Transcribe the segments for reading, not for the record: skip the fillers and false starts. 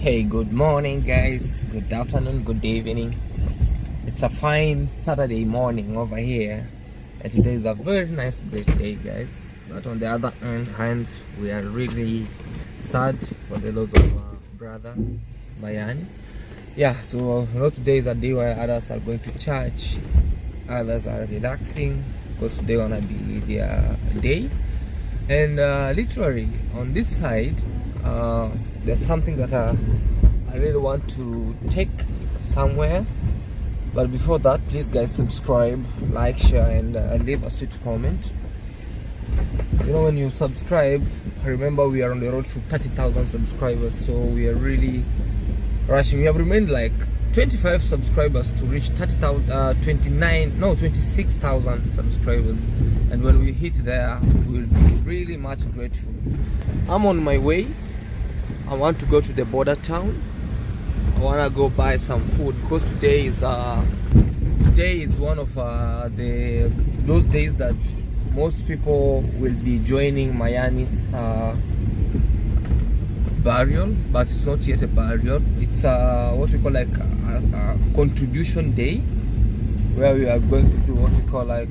Hey, good morning, guys. Good afternoon, good evening. It's a fine Saturday morning over here, and today is a very nice, great day, guys. But on the other hand, we are really sad for the loss of our brother Mayani. Yeah, so today is a day where adults are going to church, others are relaxing because today gonna be their day. And literally on this side, there's something that I really want to take somewhere. But before that, please guys, subscribe, like, share, and leave a sweet comment. You know, when you subscribe, remember we are on the road to 30,000 subscribers, so we are really rushing. We have remained like 25 subscribers to reach 26,000 subscribers, and when we hit there, we'll be really much grateful. I'm on my way. I want to go to the border town. I want to go buy some food because today is one of those days that most people will be joining Mayani's burial, but it's not yet a burial. It's what we call like a contribution day, where we are going to do what we call like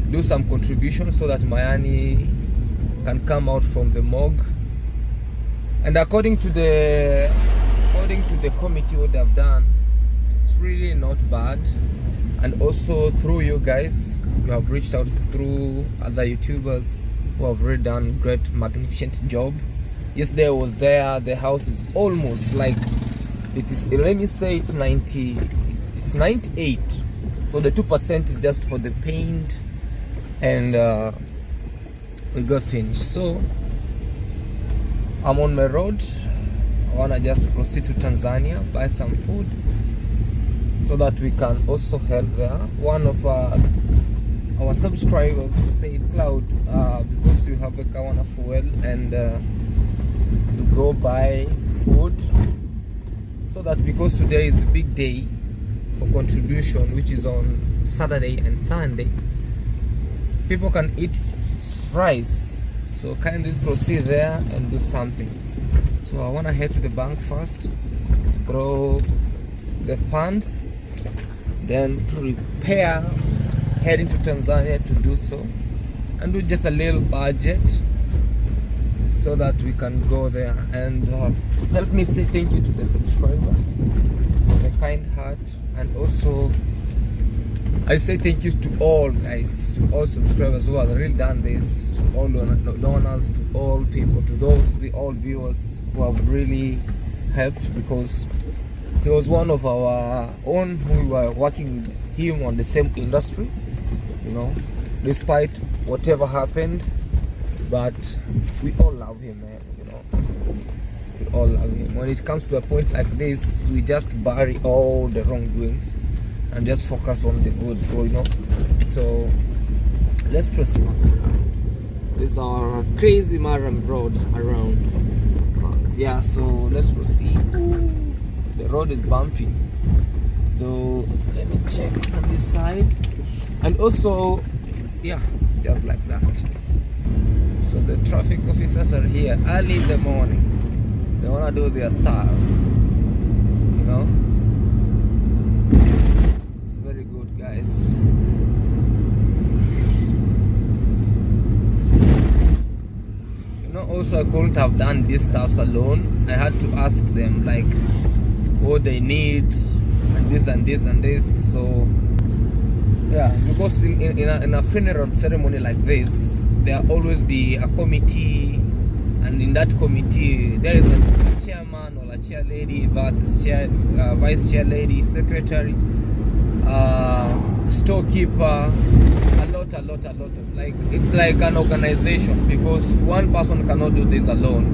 do some contribution so that Mayani can come out from the morgue. And according to the committee, what they've done, it's really not bad. And also through you guys, you have reached out through other YouTubers who have really done great, magnificent job. Yesterday I was there. The house is almost like it is. Let me say it's 90. It's 98. So the 2% is just for the paint, and we got finished. So I'm on my road. I wanna just proceed to Tanzania, buy some food, so that we can also help there. One of our subscribers said, Claude, because you have a car on a fuel and to go buy food, so that because today is the big day for contribution, which is on Saturday and Sunday, people can eat rice. So kindly proceed there and do something. So I want to head to the bank first, throw the funds, then prepare heading to Tanzania to do so, and do just a little budget so that we can go there. And help me say thank you to the subscriber for the kind heart, and also I say thank you to all guys, to all subscribers who have really done this, to all donors, to all people, to all viewers who have really helped, because he was one of our own who were working with him on the same industry, you know, despite whatever happened. But we all love him, man, you know. We all love him. When it comes to a point like this, we just bury all the wrongdoings and just focus on the good, you know. So let's proceed. These are crazy Maram roads around. Yeah, so let's proceed. The road is bumpy, though. Let me check on this side. And also, yeah, just like that. So the traffic officers are here early in the morning. They wanna do their stars, you know. Guys, you know, also I couldn't have done these stuffs alone. I had to ask them like what they need, and this and this and this. So yeah, because in a funeral ceremony like this, there will always be a committee, and in that committee there is a chairman or a chair lady versus vice chair lady, secretary, storekeeper, a lot of, like, it's like an organization, because one person cannot do this alone.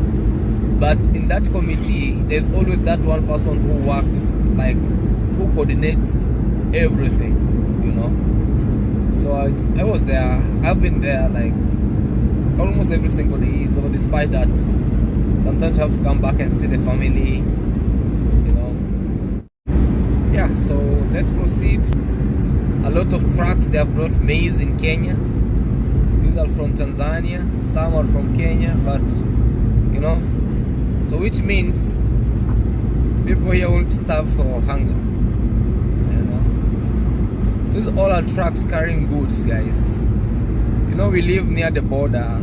But in that committee, there's always that one person who works, like, who coordinates everything, you know. So I was there. I've been there like almost every single day, though despite that, sometimes I have to come back and see the family, you know. Yeah, so let's proceed. A lot of trucks, they have brought maize in Kenya. These are from Tanzania, some are from Kenya, but you know, So which means people here won't starve for hunger. You know, these all are trucks carrying goods, guys. You know, we live near the border,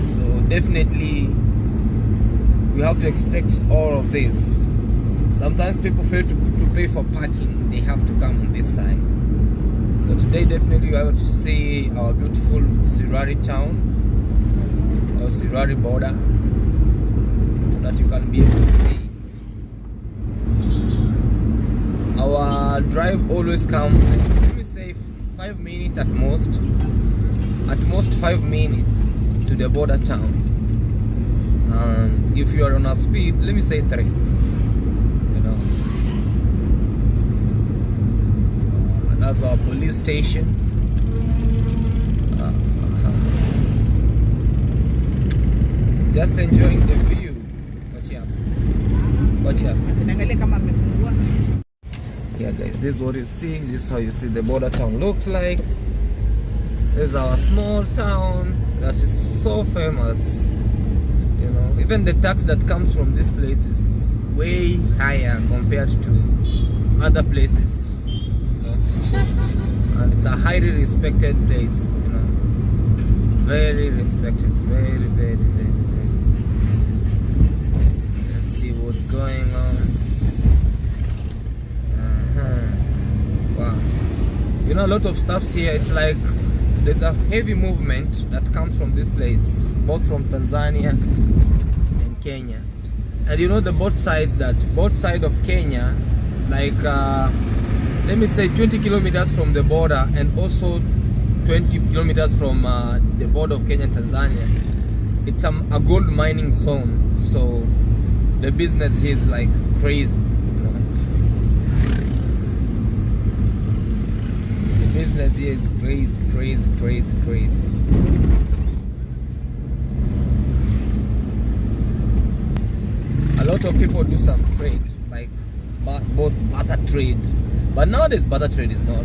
so definitely we have to expect all of this. Sometimes people fail to pay for parking. They have to come on this side. So today definitely we are able to see our beautiful Sirari town, or Sirari border, so that you can be able to see. Our drive always comes, let me say 5 minutes at most 5 minutes to the border town. If you are on a speed, let me say 3. That's our police station. Just enjoying the view. Watch out. Yeah guys, this is what you see. This is how you see the border town looks like. This is our small town that is so famous. You know, even the tax that comes from this place is way higher compared to other places. And it's a highly respected place, you know, very respected, very. Let's see what's going on. Wow, you know, a lot of stuffs here. It's like there's a heavy movement that comes from this place, both from Tanzania and Kenya. And you know, both sides of Kenya, like let me say 20 kilometers from the border, and also 20 kilometers from the border of Kenya and Tanzania, it's a gold mining zone. So the business here is like crazy, you know. The business here is crazy. A lot of people do some trade, like both barter trade. But nowadays barter trade is not.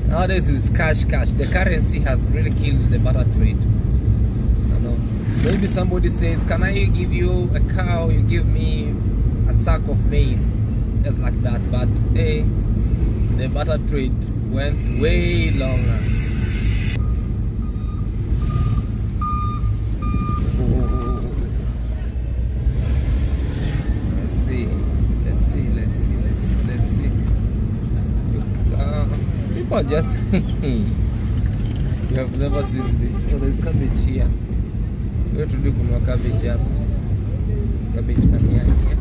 Nowadays it's cash. The currency has really killed the barter trade. You know, maybe somebody says, "Can I give you a cow? You give me a sack of maize," just like that. But hey, the barter trade went way longer. People just you have never seen this. Oh, there's cabbage here. We have to do cabbage up. Cabbage and nyanya.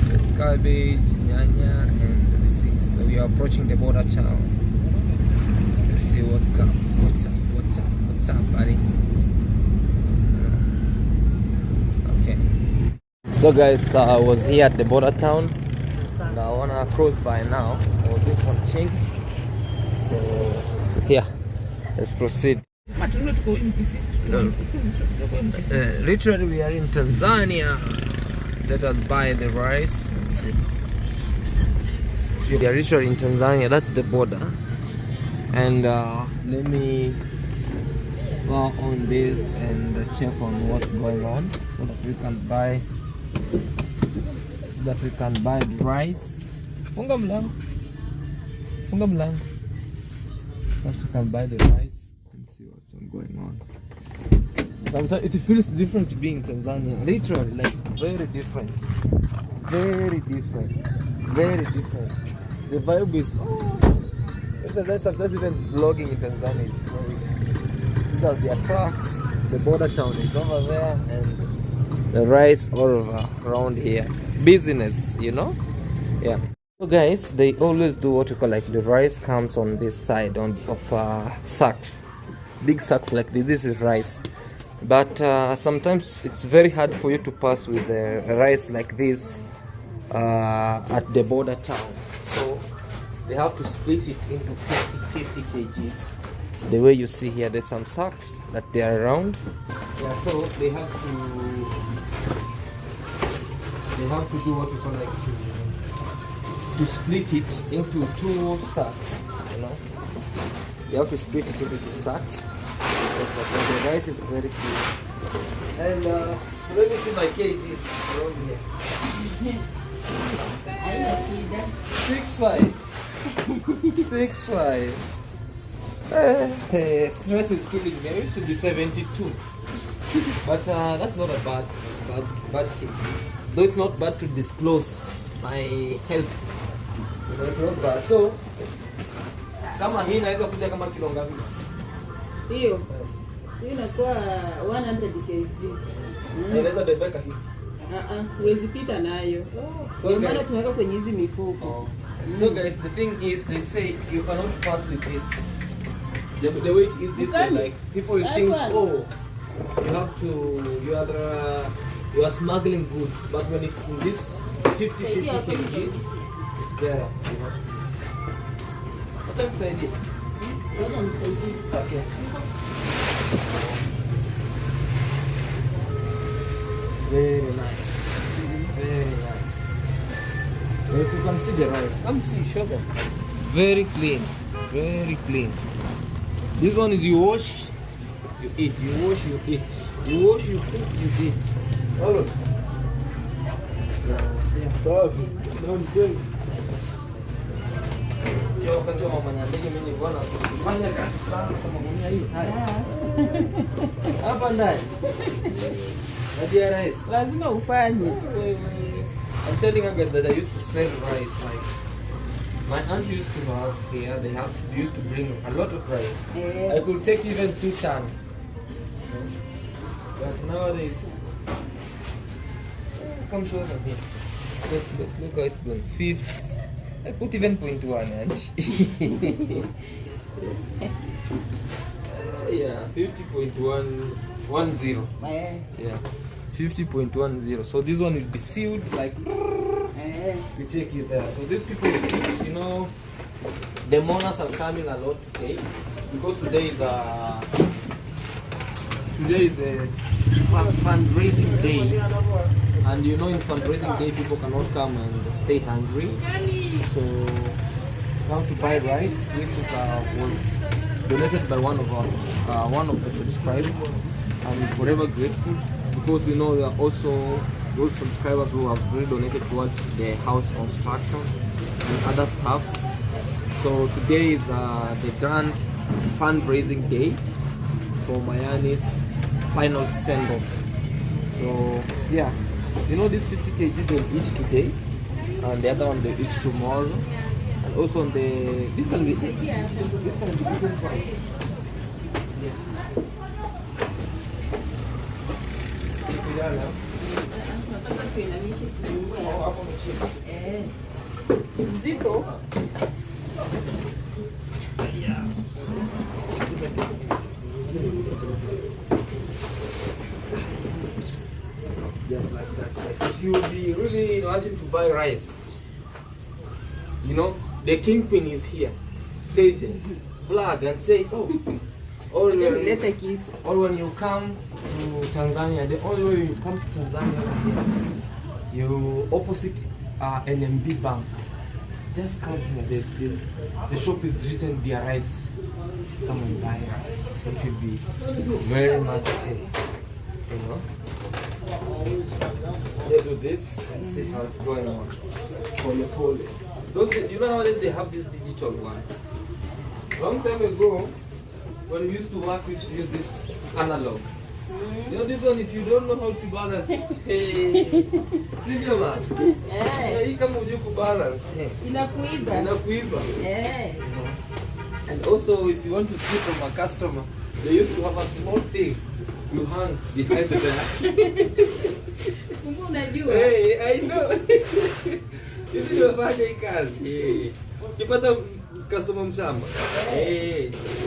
So it's cabbage, nyanya, and let me see. So we are approaching the border town. Let's see what's up, buddy. Okay. So guys, I was here at the border town. And I wanna cross by now. I was doing some change. So yeah, let's proceed. Literally we are in Tanzania. Let us buy the rice. Let's see. We are literally in Tanzania. That's the border. And let me go on this and check on what's going on, so that we can buy the rice. Funga mlango. That we can buy the rice and see what's going on. Sometimes it feels different being in Tanzania. Literally, like very different. The vibe is sometimes even vlogging in Tanzania is very, because there are trucks, the border town is over there, and the rice all over around here. Business, you know? Yeah. So guys, they always do what you call, like, the rice comes on this side of sacks, big sacks like this. This is rice, but sometimes it's very hard for you to pass with the rice like this at the border town. So they have to split it into 50 kgs. The way you see here, there's some sacks that they are around. Yeah, so they have to do what you call, like, to split it into 2 sacks, you know. You have to split it into 2 sacks, because the rice is very And let me see my kgs around here. 6'5". 6'5". Stress is killing me. I used to be 72. But that's not a bad kgs. Though it's not bad to disclose my health. You know, it's not bad. So, kama hii naweza kuja kama kilo ngapi? Hiyo inakuwa 100 kg. Inaweza bebeka hivi. Huwezi pita nayo. So maana tunaweka kwenye hizi mifuko. So guys, the thing is, they say you cannot pass with this. The weight is this way. Like people will think, oh, you are smuggling goods, but when it's in this 50 kgs, it's there. You know. What time is it? Okay. Very nice. Very nice. Yes, you can see the rice. Come see, show them. Very clean. Very clean. This one is you wash, you eat. You wash, you eat. You wash, you cook, you eat. All of it. So, don't drink. Yo, wakati wa mama nyandege mimi nilikuwa nafanya kazi sana kama mwenye hii. Hapa ndani. Nadia rice. Lazima ufanye. I'm telling you guys that I used to sell rice. Like my aunt used to have here. They used to bring a lot of rice. I could take even 2 tons. But nowadays, come show them here. Look how it's going. 50. I put even 0.1 and yeah, 50.110. Yeah, 50.10. So this one will be sealed like we take it there. So these people will eat, you know. The mourners are coming a lot today because today is the fundraising day, and you know in fundraising day people cannot come and stay hungry. So now to buy rice, which is was donated by one of the subscribers. I'm forever grateful because we know there are also those subscribers who have really donated towards the house construction and other stuffs. So today is the grand fundraising day for Mayani's final send-off. So yeah, you know this 50 kg they'll eat today, and the other one they'll eat tomorrow, and also on the this can be different price. Zito. Just like that, guys. If you be really wanting to buy rice, you know, the kingpin is here. Say, plug and say, oh, or when you come to Tanzania, the only way you come to Tanzania, you opposite NMB Bank. Just come here. The shop is written their rice. Come and buy rice. It will be very much okay. You know. They do this and see how it's going on. Those, you know nowadays they have this digital one. Long time ago, when we used to work, we used to use this analog. You know this one, if you don't know how to balance it, hey, trivia man. Hii kama hujui kubalance, inakuiba. And also, if you want to steal from a customer, they used to have a small thing you hang behind the back. Hey, I know. Hivi unafanya hii kazi. Ukipata customer mshamba,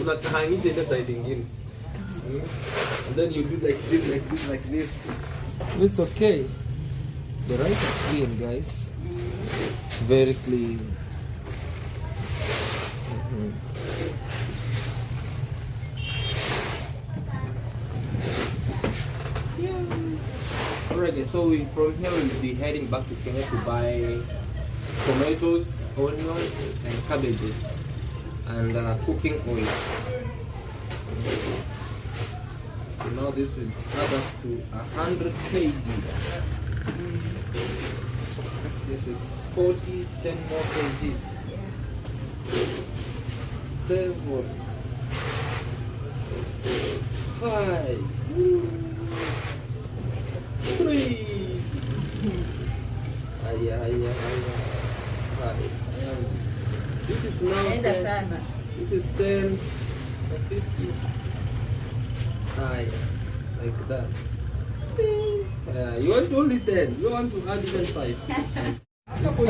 unahangisha ile side nyingine. And then you do like this. It's okay. The rice is clean, guys. Very clean. Alright, so from here we'll be heading back to Kenya to buy tomatoes, onions, and cabbages, and cooking oil. So Now this will add up to 100 kg. This is 40, 10 more kgs. 7, 5, 3. This is now 10. This is 10, 50. Like that. You want only 10. You want to add even 5. It's time to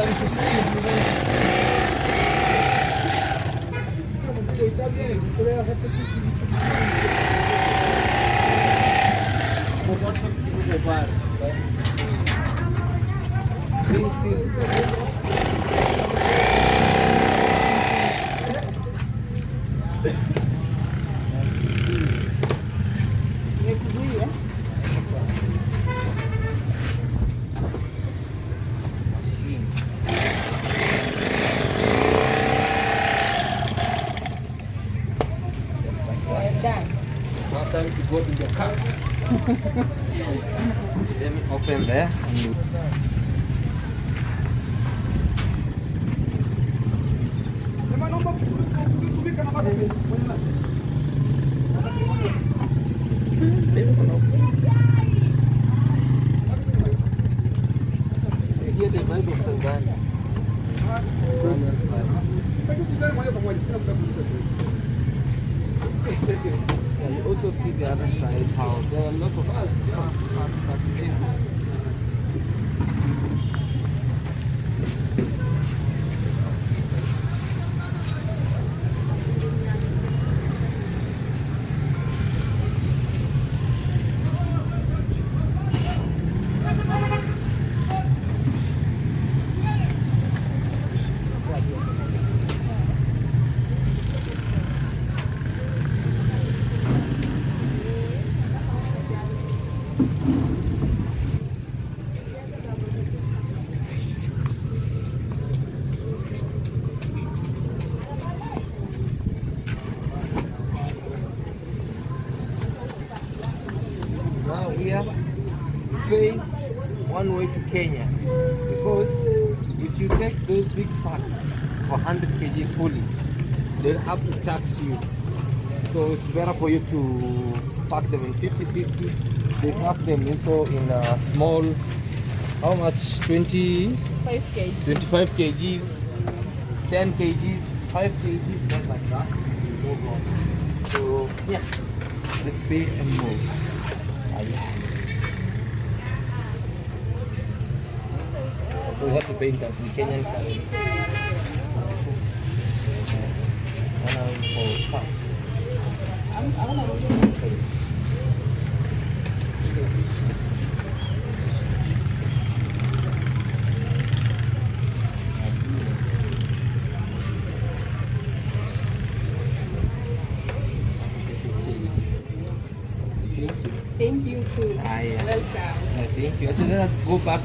now time to go to the car. Let me open there. Here the vibe of Tanzania. Tanzanian vibes. Yeah, you also see the other side how there are a lot of sucks people. Now here we pay one way to Kenya, because if you take those big sacks for 100 kg fully, they'll have to tax you. So it's better for you to pack them in 50-50. They pack them into in a small, how much? 25 kgs, 10 kgs, 5 kgs, not like that. So yeah, let's pay and move. So we have to pay in Kenyan currency. For sacks. Thank you too. Yeah. Welcome. Thank you. Let's go back.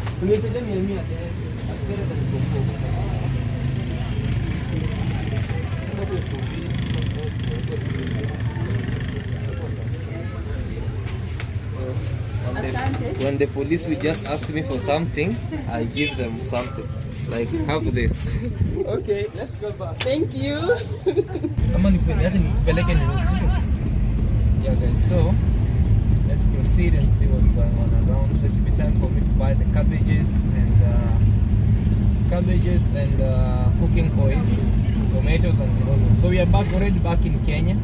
When the police will just ask me for something, I give them something. Like, have this. Okay, let's go back. Thank you. Yeah guys, so let's proceed and see what's going on around. So it should be time for me to buy the cabbages and cooking oil, tomatoes and onions. So we are already back in Kenya.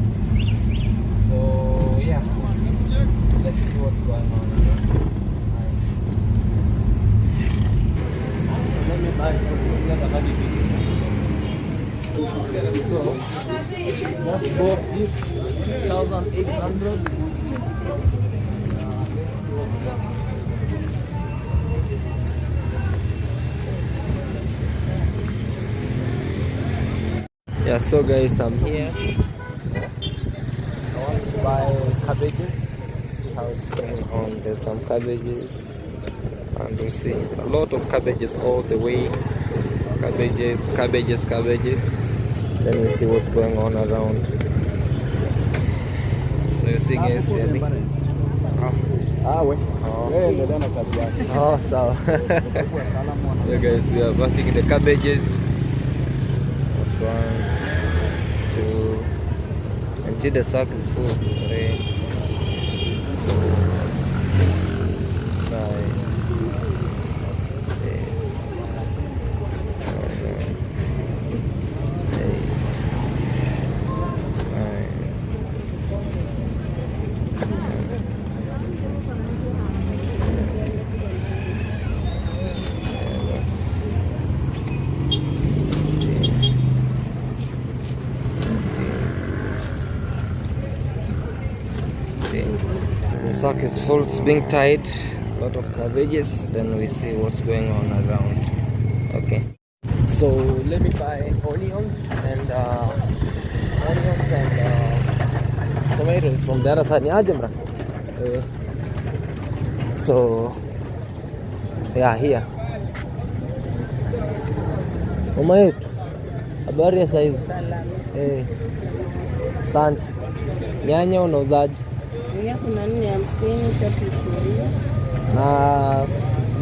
So yeah, let's see what's going on around. Let me buy so just bought this 2,800. Yeah, so guys, I'm here. I want to buy cabbages. See how it's going on. There's some cabbages, and we see a lot of cabbages all the way. Cabbages. Then we see what's going on around. So you see guys, we are Oh, so yeah, guys, we are packing the cabbages. 1, 2, until the sack is full. 3, 4, 5, 6, 8, 9, 10. The sack is full, it's being tied. A lot of cabbages. Then we see what's going on around. Okay. So let me buy onions and tomatoes from the other side. So yeah, here. Mama yetu, habari ya saizi? Asante. Nyanya unauzaje? Nyanya kuna 450, 320. Na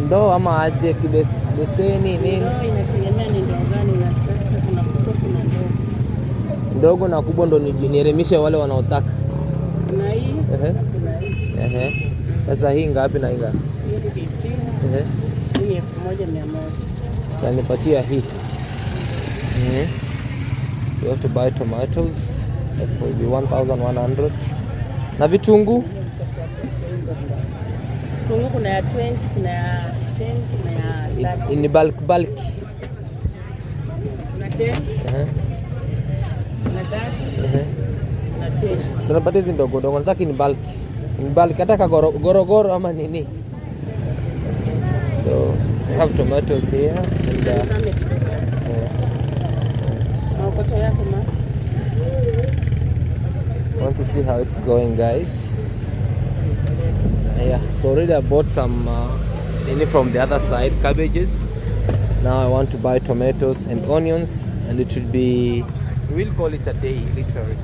ndoo ama aje kibeseni nini? Ndoo inategemea ni ndoo gani unataka. Kuna kubwa, kuna ndogo. Ndogo na kubwa ndo nieremishe wale wanaotaka. Kuna hii, kuna hii. Sasa hii ngapi na hii ngapi? Hii 15. Hii 1100. Tanipatia hii. You have to buy tomatoes. That's for 1100. Na vitunguu? Vitunguu kuna ya 20, kuna ya 10, kuna ya 30. Ni bulk. Kuna 10. Kuna 30. Kuna 20. Tunapatia hizi ndogo ndogo. Nataka ni bulk. Ni bulk hata gorogoro ama nini. So we have tomatoes here and want to see how it's going, guys. Yeah, so already I bought some from the other side, cabbages. Now I want to buy tomatoes and onions, and it should be, we'll call it a day, literally.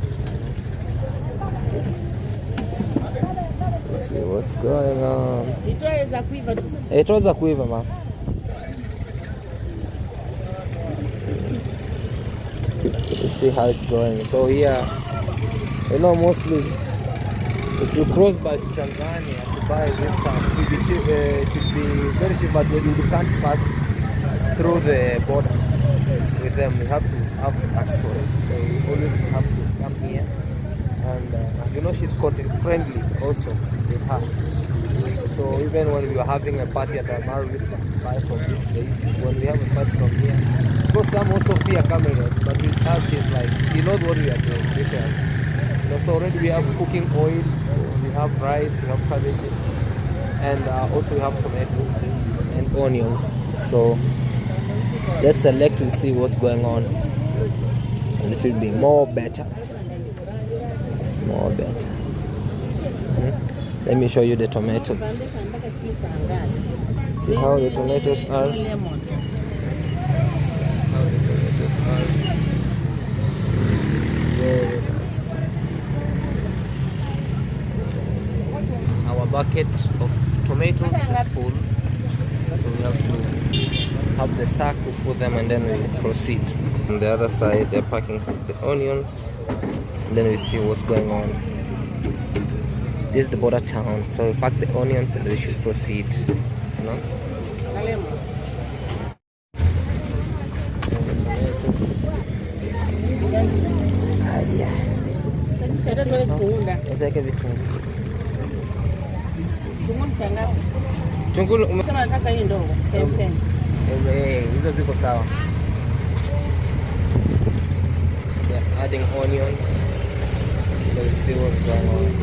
Let's see what's going on. It was a quiver, man. Let's see how it's going. So here, you know, mostly if you cross by to Tanzania to buy this stuff, it should be very cheap, but when you can't pass through the border with them, you have to have tax for it. So you always have to come here. And you know, she's content friendly also with her. So even when we are having a party at our we buy from this place. When we have a party from here, because some also fear cameras, but with her she's like, she knows what we are doing. You know, so already we have cooking oil, we have rice, we have cabbages, and also we have tomatoes and onions. So let's select to see what's going on, and it will be more better. More better. Let me show you the tomatoes. See how the tomatoes are. How the tomatoes are. Very nice. Our bucket of tomatoes is full, so we have to have the sack, we put them, and then we proceed. On the other side, they're packing the onions. Then we see what's going on. This is the border town, so we pack the onions and we should proceed. You know? Hizo ziko sawa. They're adding onions, so we see what's going on.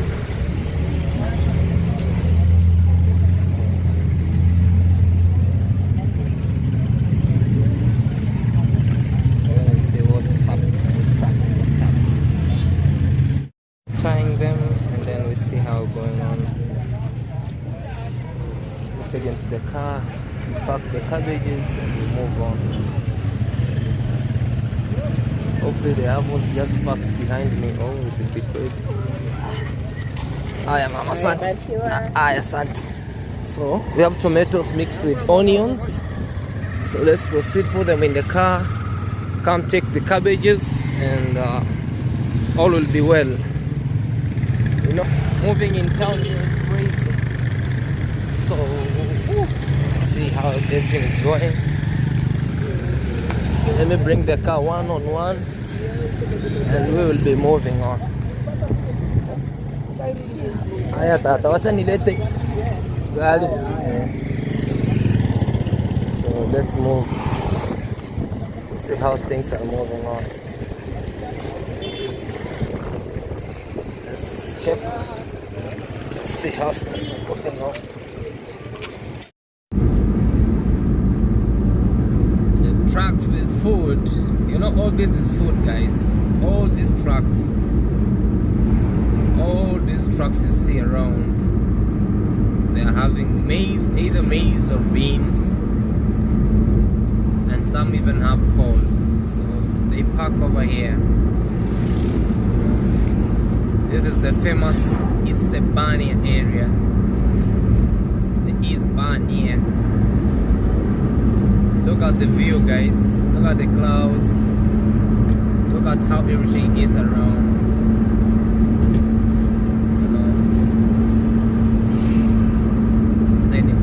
Trying them, and then we see how going on. Let's take into the car, pack the cabbages, and we move on. Hopefully they haven't just parked behind me. Oh, it will be crazy. Aya mama, asante. Aya, asante. So we have tomatoes mixed with onions. So let's proceed, put them in the car. Come take the cabbages and all will be well. You know, moving in town here is crazy. So see how everything is going. Let me bring the car one on one and we will be moving on. Aya tata, wacha nilete gari. So let's move. See how things are moving on. Let's check. Let's see how things are moving on. The trucks with food. You know, all this is food, guys. All these trucks you see around, they are having maize, either maize or beans, and some even have coal. So they park over here. This is the famous Isebania area, the Isebania. Look at the view, guys. Look at the clouds. Look at how everything is around.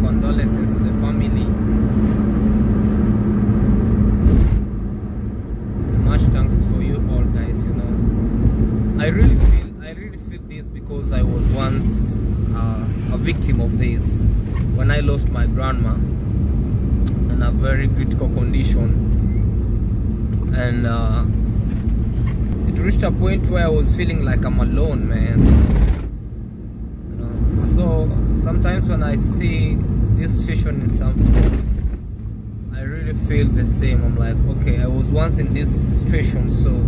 Condolences to the family. Much thanks for you all, guys. You know, I really feel this because I was once a victim of this when I lost my grandma in a very critical condition, and it reached a point where I was feeling like I'm alone, man. You know, so sometimes when I see this situation in some places, I really feel the same. I'm like, okay, I was once in this situation, so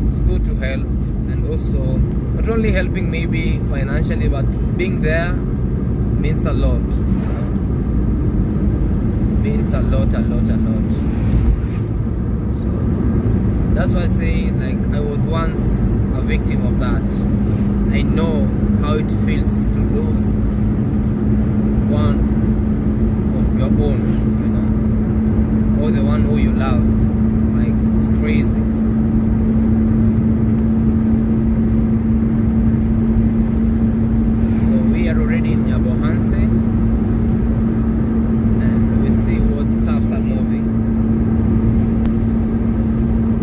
it's good to help, and also not only helping maybe financially, but being there means a lot. You know? Means a lot. So that's why I say, like, I was once a victim of that. I know how it feels to lose one your own, you know, or the one who you love. Like, it's crazy. So we are already in Nyabohanse, and we see what stuffs are moving.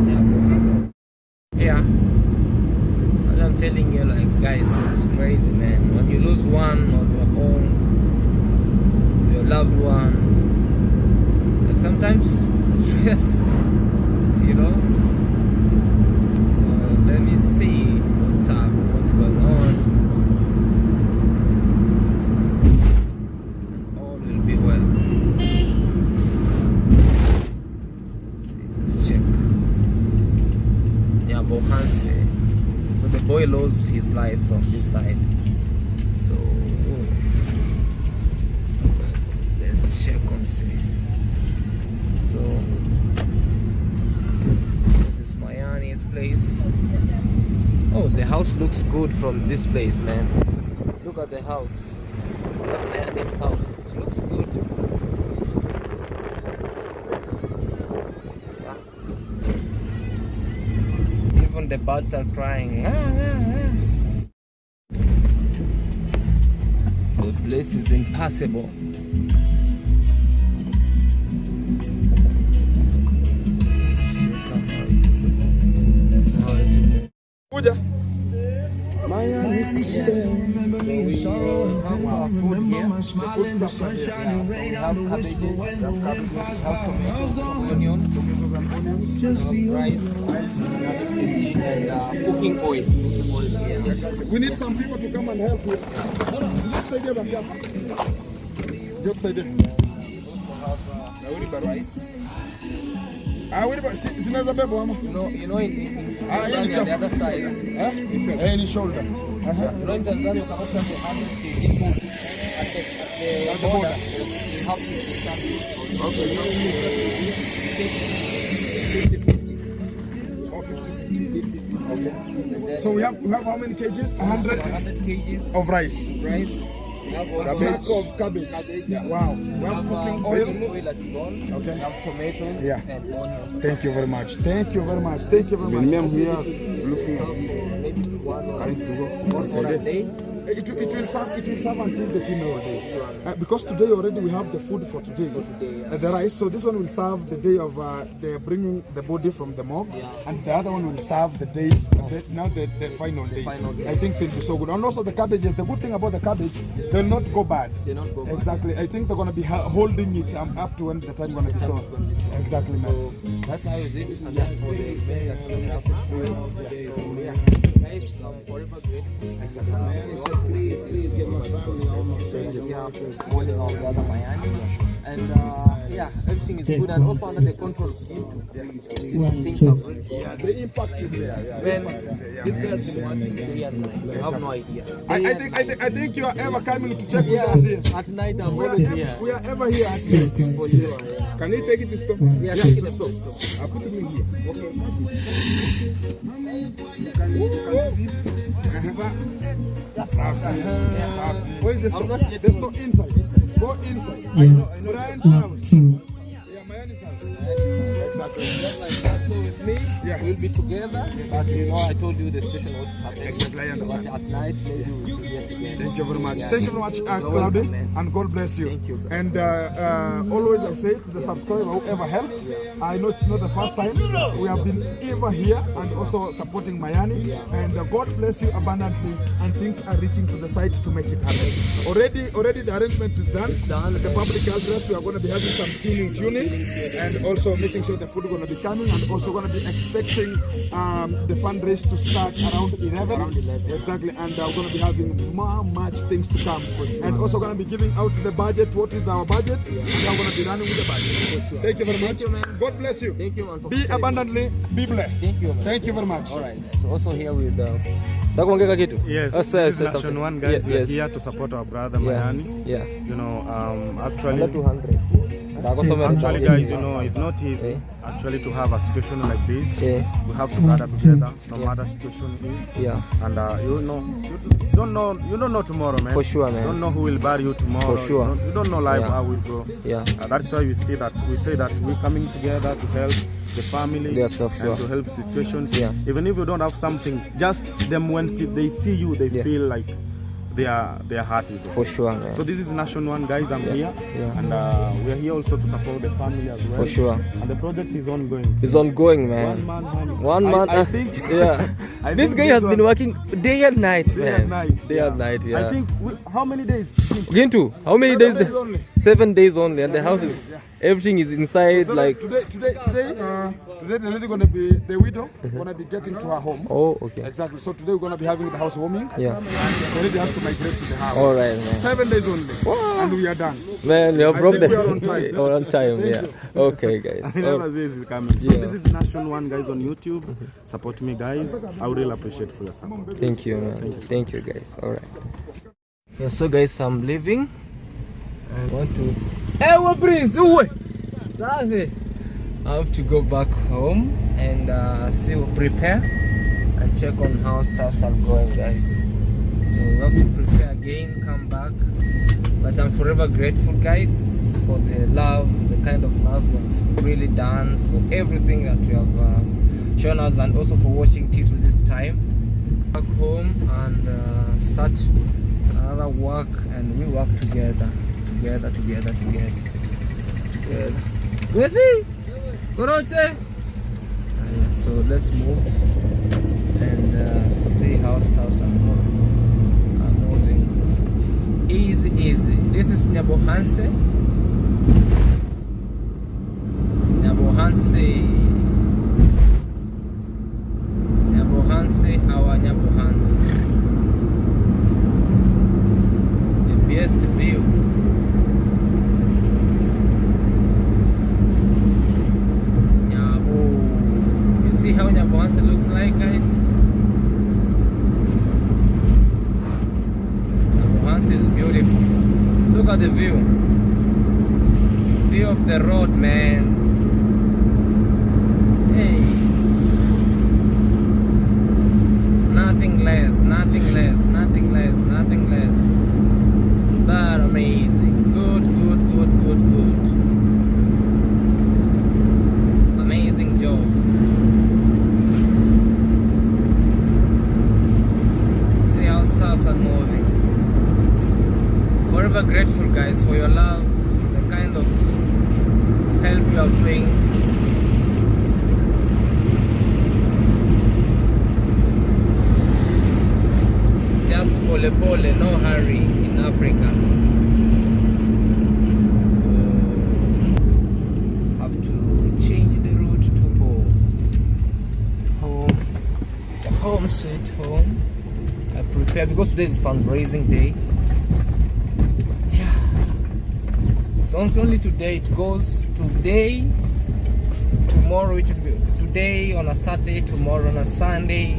Nyabohanse. Yeah, and I'm telling you, like, guys, it's crazy, man. When you lose one of your own, loved one, like, sometimes stress, you know. So let me see what's up, what's going on, and all will be well. Let's check. Yeah, Bohanse. So the boy lost his life from this side. So check on see. So this is Mayani's place. Oh, the house looks good from this place, man. Look at the house. That's Mayani's house. It looks good. Yeah. Even the birds are crying. The place is impassable. Kuja. Mayani. So we have our food here. The food stuff are here. Yeah, so we have cabbages, have tomatoes, onions, rice, and cooking oil. We need some people to come and help you. Just say that. Rice. Zinaweza bebwa ama? You know in Tanzania, the other side. Any shoulder. You know in Tanzania, you cannot sell the 100 kg food at the border. They have to sell it. Okay. 50-50. Okay. And then So we have how many kgs? 100 kgs of rice. rice. We have A sack of cabbage. Yeah. Wow. We have cooking oil. That's gone. Okay. We have tomatoes and onions. Thank you very much. Thank you very much. Thank you very much. Maybe one for a day. It will serve until the funeral day. Because today already we have the food for today. The rice. So this one will serve the day of they're bringing the body from the morgue, and the other one will serve the day the final day. I think it will be so good. And also the cabbages. The good thing about the cabbage, they'll not go bad. They're not go bad. Exactly. I think they're gonna be holding it up to when the time gonna be so. Exactly, man. So that's how it is, and that's for the event that's going to happen. So yeah, guys, I'm forever grateful. Exactly. Please give my family all my friends. Morning of the other Mayani. And yeah, everything is good and also under the control of YouTube. Things are good. Yeah, the impact is there. Man, this guy's been working day and night. You have no idea. I think you are ever coming to check with us here. At night I'm always here. We are ever here at night. For sure, yeah. Can you take it to stop? Yeah, take it to stop. I'll put it in here. Okay. You can do this. Where is the stove? The stove inside. Go inside. I know. Brian's house. Yeah, Mayani's house. Exactly. Just like that. So with me, we'll be together. But you know, I told you the situation was happening. Exactly, I understand. But at night, maybe we'll be together. Thank you very much. Thank you very much, Claude, and God bless you. Thank you. And always I say to the subscriber whoever helped, I know it's not the first time. We have been ever here and also supporting Mayani. And God bless you abundantly. And things are reaching to the site to make it happen. Already the arrangement is done. At the public address, we are going to be having some tuning, and also making sure the food is going to be coming, and also going to be expecting the fundraise to start around 11. Exactly, and we're going to be having much things to come, and also going to be giving out the budget. What is our budget? We are going to be running with the budget. Thank you very much. You, man. God bless you. Thank you, man. Be abundantly, be blessed. Thank you, man. Thank you very much. All right. So also here with Yes, this is Nation 1 guys. We are here to support our brother Mayani. Yeah. You know, actually, 200. actually guys, you know, it's not easy actually to have a situation like this. We have to gather together, no matter situation is. And you don't know tomorrow, man. For sure, man. You don't know who will bury you tomorrow. For sure. You don't know life how will go. That's why we say that we're coming together to help the family and to help situations. Even if you don't have something, just them when they see you, they feel like their heart is okay. For sure, man. So this is Nation 1 guys, I'm here and we are here also to support the family as well. For sure. And the project is ongoing. It's ongoing, man. One man. I think this guy has been working day and night, man. Day and night, I think how many days? Gintu, how many days? 7 days only, and the house is everything is inside. So like today the lady gonna be the widow gonna be getting to her home. Oh, okay. Exactly. So today we're gonna be having the house warming. Yeah. And the lady has to migrate to the house. All right, man. 7 days only. Wow. And we are done. Man, you have I broke think the we are on time. We're on time, yeah. Okay, guys. I never say it's coming. So this is Nation 1 guys on YouTube. Support me guys. I would really appreciate for your support. Thank you, man. Thank you, guys. All right. Yeah, so guys, I'm leaving. I want to. Hey, what Prince? I have to go back home and prepare and check on how stuffs are going, guys. So we have to prepare again, come back. But I'm forever grateful, guys, for the love, the kind of love you've really done, for everything that you have shown us, and also for watching till this time. Back home and start another work, and we work together. So let's move and see how stuffs are moving. Easy. This is Nyabohanse. Our Nyabohanse. The best view. See how Nyabohanse looks like, guys. Nyabohanse is beautiful. Look at the view. View of the road, man. Hey. nothing less, nothing less, nothing less. But amazing. Good, good, good, good, good. Amazing job. See how stuffs are moving. Forever grateful, guys, for your love, the kind of help you are doing. Just pole pole, no hurry in Africa. Have to change the route to home. Home sweet home. I prepare because today is fundraising day. So not only today, it goes today, tomorrow it will be today on a Saturday, tomorrow on a Sunday.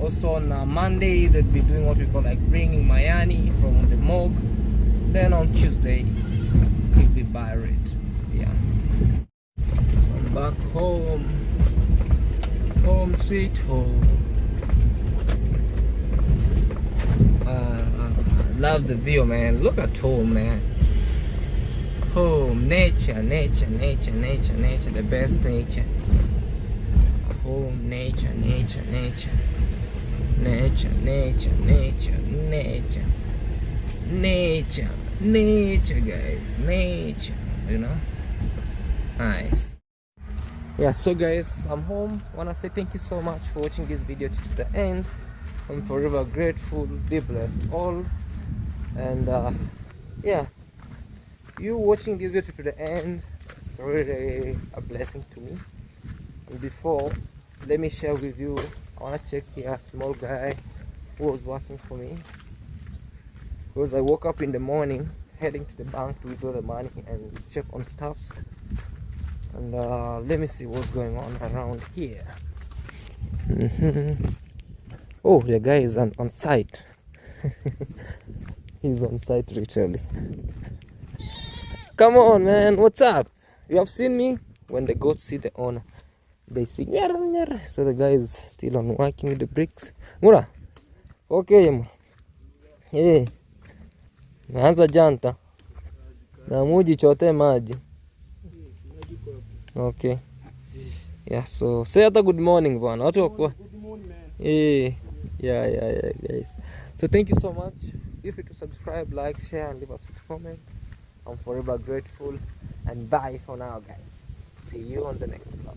Also on a Monday they'll be doing what we call like bringing Mayani from the morgue. Then on Tuesday he'll be buried. Yeah. So I'm back home. Home sweet home. Love the view, man. Look at home, man. Home, nature, nature, nature, nature, nature, the best nature. Home, nature, nature, nature. Nature, nature, nature, nature. Nature, nature, guys. Nature, you know? Nice. Yeah, so guys, I'm home. I wanna say thank you so much for watching this video to the end. I'm forever grateful. Be blessed all. And yeah, you watching this video to the end, it's really a blessing to me. And before, let me share with you, I want to check here a small guy who was working for me, because I woke up in the morning heading to the bank to withdraw the money and check on stuffs. And let me see what's going on around here. Oh, the guy is on site. He's on site literally. Come on, man, what's up? You have seen me? When the goats see the owner, they sing. So the guy is still on working with the bricks. Mura? Okay, hey. Naanza janta. Na muji chote maji. Okay. Yeah, so say hata good morning, bwana. Watu wako. Good morning, man. Hey. Yeah, guys. So thank you so much. Feel free to subscribe, like, share, and leave us a comment. I'm forever grateful. And bye for now, guys. See you on the next vlog.